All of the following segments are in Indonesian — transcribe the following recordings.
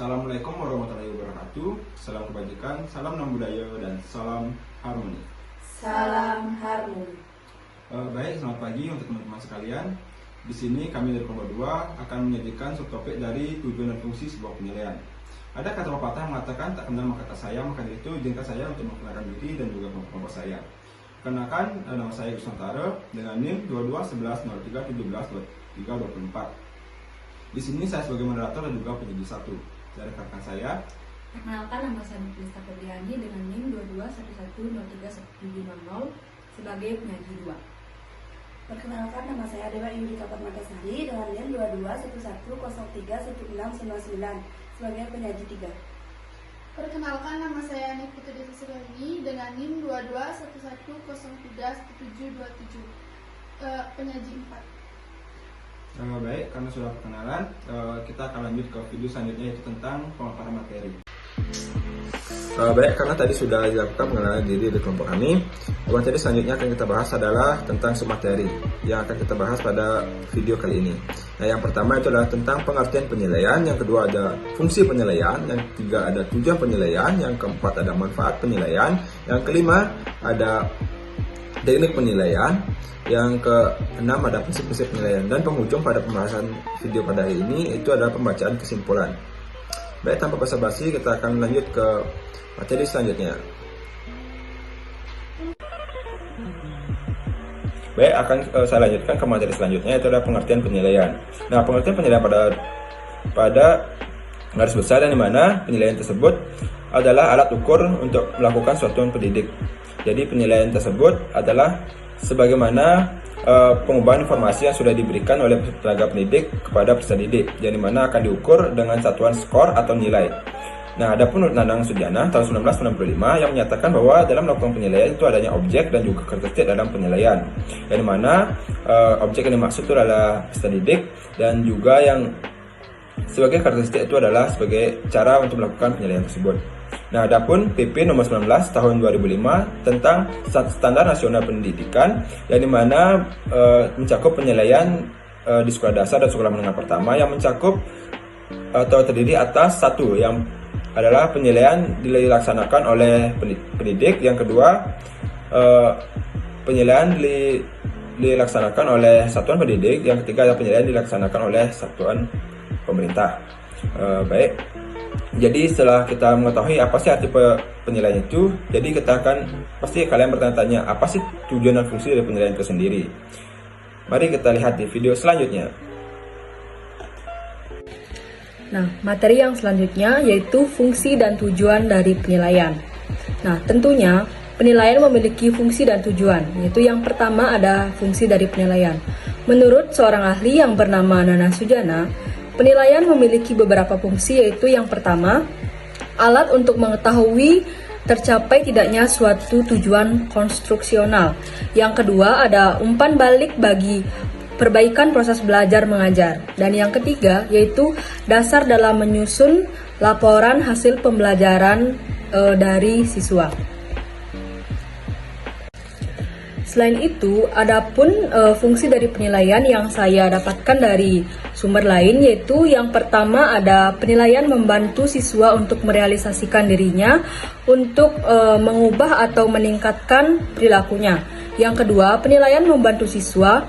Assalamualaikum warahmatullahi wabarakatuh. Salam kebajikan, salam nama budaya, dan salam harmoni. Salam harmoni. Baik, selamat pagi untuk teman-teman sekalian. Di sini kami dari kelompok 2 akan menyajikan subtopik dari tujuan dan fungsi sebuah penilaian. Ada kata pepatah mengatakan tak kenal maka tak sayang, maka dari itu izinkan saya untuk memperkenalkan diri dan juga kelompok saya. Perkenalkan, nama saya Nusantara dengan NIM 221103172324. Di sini saya sebagai moderator dan juga penyaji 1. Dari rekan saya. Perkenalkan, nama saya Nuflista Febriani dengan NIM 2211031750 sebagai penyaji 2. Perkenalkan, nama saya Dewa Yudika Permatasari dengan NIM 2211031699 sebagai penyaji 3. Perkenalkan, nama saya Ani Putri Desirani dengan NIM 2211031727 penyaji 4. Baik, karena sudah perkenalan, kita akan lanjut ke video selanjutnya, yaitu tentang pemaparan materi. Baik, karena tadi sudah dilakukan pengenalan diri di kelompok kami, materi selanjutnya akan kita bahas adalah tentang submateri yang akan kita bahas pada video kali ini. Nah, yang pertama itu adalah tentang pengertian penilaian, yang kedua ada fungsi penilaian, yang ketiga ada tujuan penilaian, yang keempat ada manfaat penilaian, yang kelima ada teknik penilaian, yang keenam ada prinsip-prinsip penilaian, dan penghujung pada pembahasan video pada hari ini itu adalah pembacaan kesimpulan. Baik, tanpa basa-basi kita akan lanjut ke materi selanjutnya. Baik, akan saya lanjutkan ke materi selanjutnya, yaitu adalah pengertian penilaian. Nah, pengertian penilaian pada garis besar, yang dimana penilaian tersebut adalah alat ukur untuk melakukan suatu pendidik. Jadi penilaian tersebut adalah sebagaimana pengubahan informasi yang sudah diberikan oleh tenaga pendidik kepada peserta didik, yang dimana akan diukur dengan satuan skor atau nilai. Nah, adapun Nandang Sujana tahun 1965 yang menyatakan bahwa dalam melakukan penilaian itu adanya objek dan juga karakteristik dalam penilaian, yang dimana objek yang dimaksud itu adalah peserta didik, dan juga yang sebagai karakteristik itu adalah sebagai cara untuk melakukan penilaian tersebut. Nah, adapun PP nomor 19 tahun 2005 tentang standar nasional pendidikan, yang dimana mencakup penilaian di sekolah dasar dan sekolah menengah pertama, yang mencakup atau terdiri atas satu yang adalah penilaian dilaksanakan oleh pendidik, yang kedua penilaian dilaksanakan oleh satuan pendidik, yang ketiga adalah penilaian dilaksanakan oleh satuan pemerintah. Baik. Jadi setelah kita mengetahui apa sih arti penilaian itu, jadi kita akan pasti kalian bertanya-tanya apa sih tujuan dan fungsi dari penilaian itu sendiri. Mari kita lihat di video selanjutnya. Nah, materi yang selanjutnya yaitu fungsi dan tujuan dari penilaian. Nah, tentunya penilaian memiliki fungsi dan tujuan, yaitu yang pertama ada fungsi dari penilaian. Menurut seorang ahli yang bernama Nana Sujana, penilaian memiliki beberapa fungsi, yaitu yang pertama, alat untuk mengetahui tercapai tidaknya suatu tujuan konstruksional. Yang kedua, ada umpan balik bagi perbaikan proses belajar mengajar. Dan yang ketiga, yaitu dasar dalam menyusun laporan hasil pembelajaran dari siswa. Selain itu, adapun fungsi dari penilaian yang saya dapatkan dari sumber lain, yaitu yang pertama ada penilaian membantu siswa untuk merealisasikan dirinya untuk mengubah atau meningkatkan perilakunya. Yang kedua, penilaian membantu siswa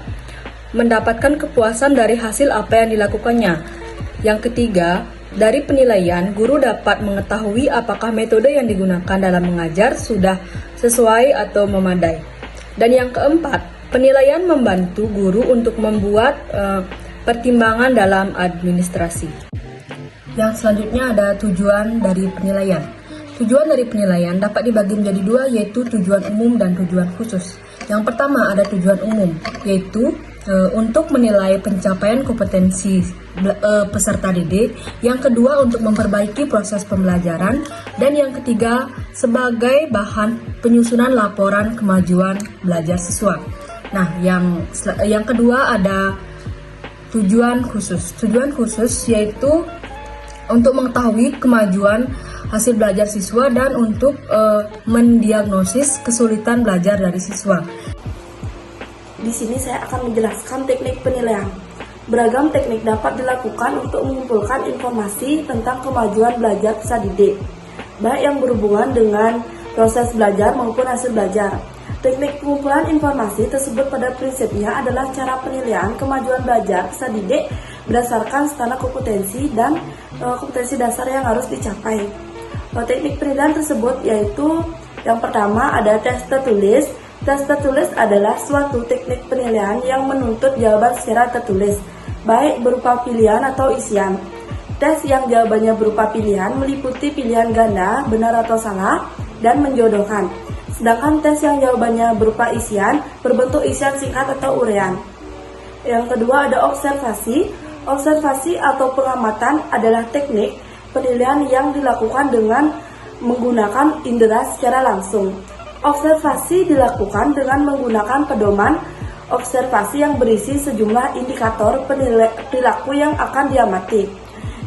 mendapatkan kepuasan dari hasil apa yang dilakukannya. Yang ketiga, dari penilaian guru dapat mengetahui apakah metode yang digunakan dalam mengajar sudah sesuai atau memadai. Dan yang keempat, penilaian membantu guru untuk membuat pertimbangan dalam administrasi. Yang selanjutnya ada tujuan dari penilaian. Tujuan dari penilaian dapat dibagi menjadi dua, yaitu tujuan umum dan tujuan khusus. Yang pertama ada tujuan umum, yaitu untuk menilai pencapaian kompetensi peserta didik, yang kedua untuk memperbaiki proses pembelajaran, dan yang ketiga sebagai bahan penyusunan laporan kemajuan belajar siswa. Nah, yang kedua ada tujuan khusus. Tujuan khusus yaitu untuk mengetahui kemajuan hasil belajar siswa dan untuk mendiagnosis kesulitan belajar dari siswa. Di sini saya akan menjelaskan teknik penilaian. Beragam teknik dapat dilakukan untuk mengumpulkan informasi tentang kemajuan belajar peserta didik, baik yang berhubungan dengan proses belajar maupun hasil belajar. Teknik pengumpulan informasi tersebut pada prinsipnya adalah cara penilaian kemajuan belajar peserta didik berdasarkan standar kompetensi dan kompetensi dasar yang harus dicapai. Teknik penilaian tersebut yaitu yang pertama ada tes tertulis. Tes tertulis adalah suatu teknik penilaian yang menuntut jawaban secara tertulis, baik berupa pilihan atau isian. Tes yang jawabannya berupa pilihan meliputi pilihan ganda, benar atau salah, dan menjodohkan. Sedangkan tes yang jawabannya berupa isian berbentuk isian singkat atau uraian. Yang kedua ada observasi. Observasi atau pengamatan adalah teknik penilaian yang dilakukan dengan menggunakan indera secara langsung. Observasi dilakukan dengan menggunakan pedoman observasi yang berisi sejumlah indikator perilaku yang akan diamati.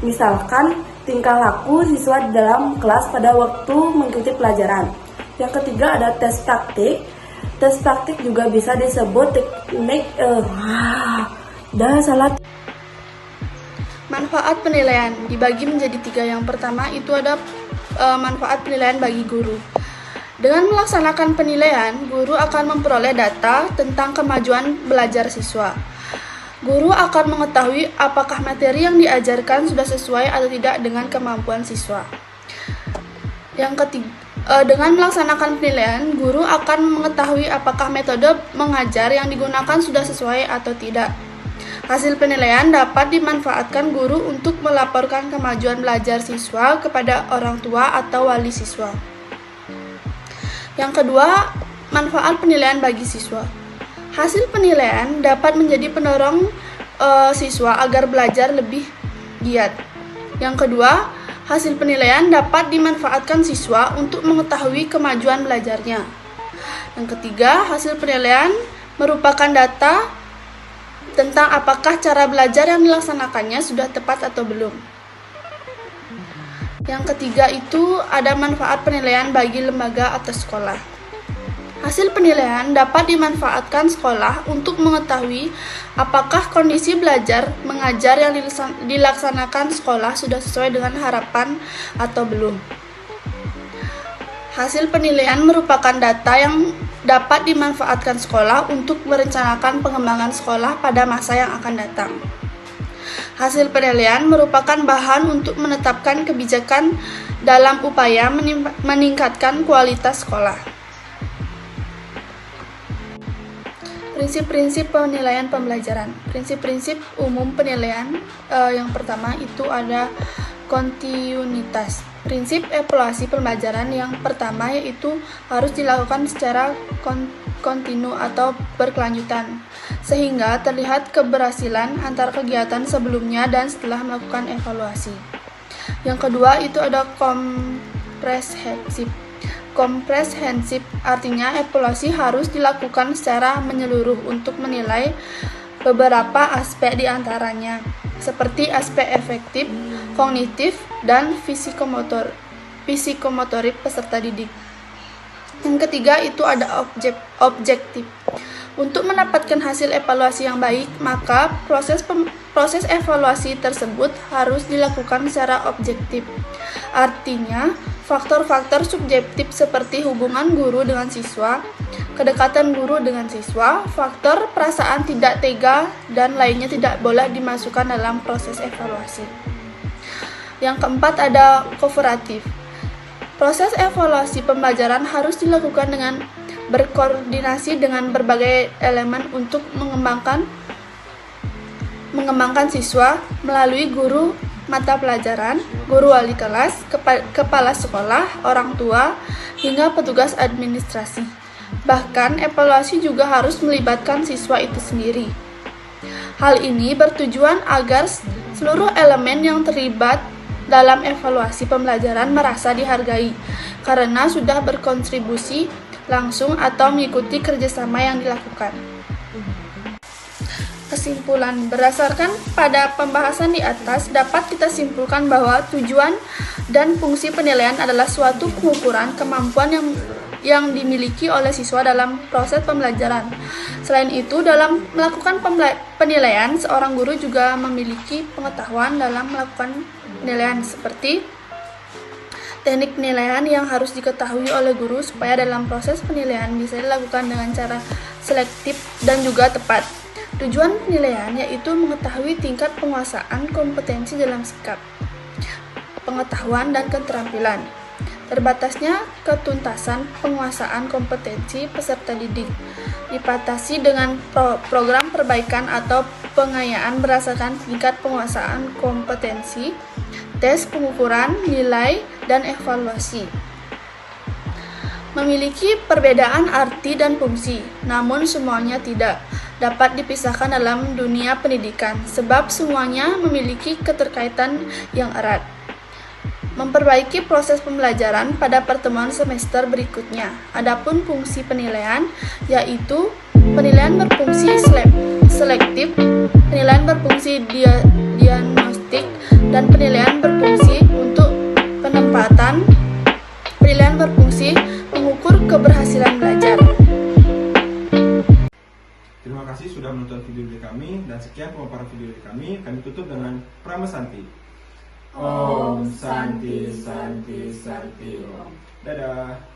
Misalkan, tingkah laku siswa di dalam kelas pada waktu mengikuti pelajaran. Yang ketiga ada tes praktik. Tes praktik juga bisa disebut teknik Manfaat penilaian dibagi menjadi 3. Yang pertama itu ada manfaat penilaian bagi guru. Dengan melaksanakan penilaian, guru akan memperoleh data tentang kemajuan belajar siswa. Guru akan mengetahui apakah materi yang diajarkan sudah sesuai atau tidak dengan kemampuan siswa. Yang ketiga, dengan melaksanakan penilaian, guru akan mengetahui apakah metode mengajar yang digunakan sudah sesuai atau tidak. Hasil penilaian dapat dimanfaatkan guru untuk melaporkan kemajuan belajar siswa kepada orang tua atau wali siswa. Yang kedua, manfaat penilaian bagi siswa. Hasil penilaian dapat menjadi pendorong siswa agar belajar lebih giat. Yang kedua, hasil penilaian dapat dimanfaatkan siswa untuk mengetahui kemajuan belajarnya. Yang ketiga, hasil penilaian merupakan data tentang apakah cara belajar yang dilaksanakannya sudah tepat atau belum. Yang ketiga itu ada manfaat penilaian bagi lembaga atau sekolah. Hasil penilaian dapat dimanfaatkan sekolah untuk mengetahui apakah kondisi belajar mengajar yang dilaksanakan sekolah sudah sesuai dengan harapan atau belum. Hasil penilaian merupakan data yang dapat dimanfaatkan sekolah untuk merencanakan pengembangan sekolah pada masa yang akan datang. Hasil penilaian merupakan bahan untuk menetapkan kebijakan dalam upaya meningkatkan kualitas sekolah. Prinsip-prinsip penilaian pembelajaran. Prinsip-prinsip umum penilaian yang pertama itu ada kontinuitas. Prinsip evaluasi pembelajaran yang pertama yaitu harus dilakukan secara kontinu atau berkelanjutan, sehingga terlihat keberhasilan antara kegiatan sebelumnya dan setelah melakukan evaluasi. Yang kedua itu ada komprehensif. Komprehensif artinya evaluasi harus dilakukan secara menyeluruh untuk menilai beberapa aspek di antaranya, seperti aspek efektif, kognitif, dan psikomotorik peserta didik. Yang ketiga itu ada objektif. Untuk mendapatkan hasil evaluasi yang baik, maka proses evaluasi tersebut harus dilakukan secara objektif. Artinya, faktor-faktor subjektif seperti hubungan guru dengan siswa, kedekatan guru dengan siswa, faktor perasaan tidak tega, dan lainnya tidak boleh dimasukkan dalam proses evaluasi. Yang keempat ada kooperatif. Proses evaluasi pembelajaran harus dilakukan dengan berkoordinasi dengan berbagai elemen untuk mengembangkan siswa melalui guru mata pelajaran, guru wali kelas, kepala sekolah, orang tua, hingga petugas administrasi. Bahkan evaluasi juga harus melibatkan siswa itu sendiri. Hal ini bertujuan agar seluruh elemen yang terlibat dalam evaluasi pembelajaran merasa dihargai karena sudah berkontribusi langsung atau mengikuti kerjasama yang dilakukan. Kesimpulan, berdasarkan pada pembahasan di atas, dapat kita simpulkan bahwa tujuan dan fungsi penilaian adalah suatu pengukuran kemampuan yang dimiliki oleh siswa dalam proses pembelajaran. Selain itu, dalam melakukan penilaian, seorang guru juga memiliki pengetahuan dalam melakukan penilaian seperti teknik penilaian yang harus diketahui oleh guru supaya dalam proses penilaian bisa dilakukan dengan cara selektif dan juga tepat. Tujuan penilaian yaitu mengetahui tingkat penguasaan kompetensi dalam sikap, pengetahuan, dan keterampilan. Terbatasnya ketuntasan penguasaan kompetensi peserta didik dipatasi dengan program perbaikan atau pengayaan berdasarkan tingkat penguasaan kompetensi, tes pengukuran, nilai, dan evaluasi. Memiliki perbedaan arti dan fungsi, namun semuanya tidak dapat dipisahkan dalam dunia pendidikan, sebab semuanya memiliki keterkaitan yang erat. Memperbaiki proses pembelajaran pada pertemuan semester berikutnya. Adapun fungsi penilaian, yaitu penilaian berfungsi selektif, penilaian berfungsi diagnostik, dan penilaian berfungsi untuk penempatan, penilaian berfungsi mengukur keberhasilan belajar. Terima kasih sudah menonton video dari kami, dan sekian pemaparan video dari kami. Kami tutup dengan Prama Santi. Om Santi Santi Santi Om. Dadah.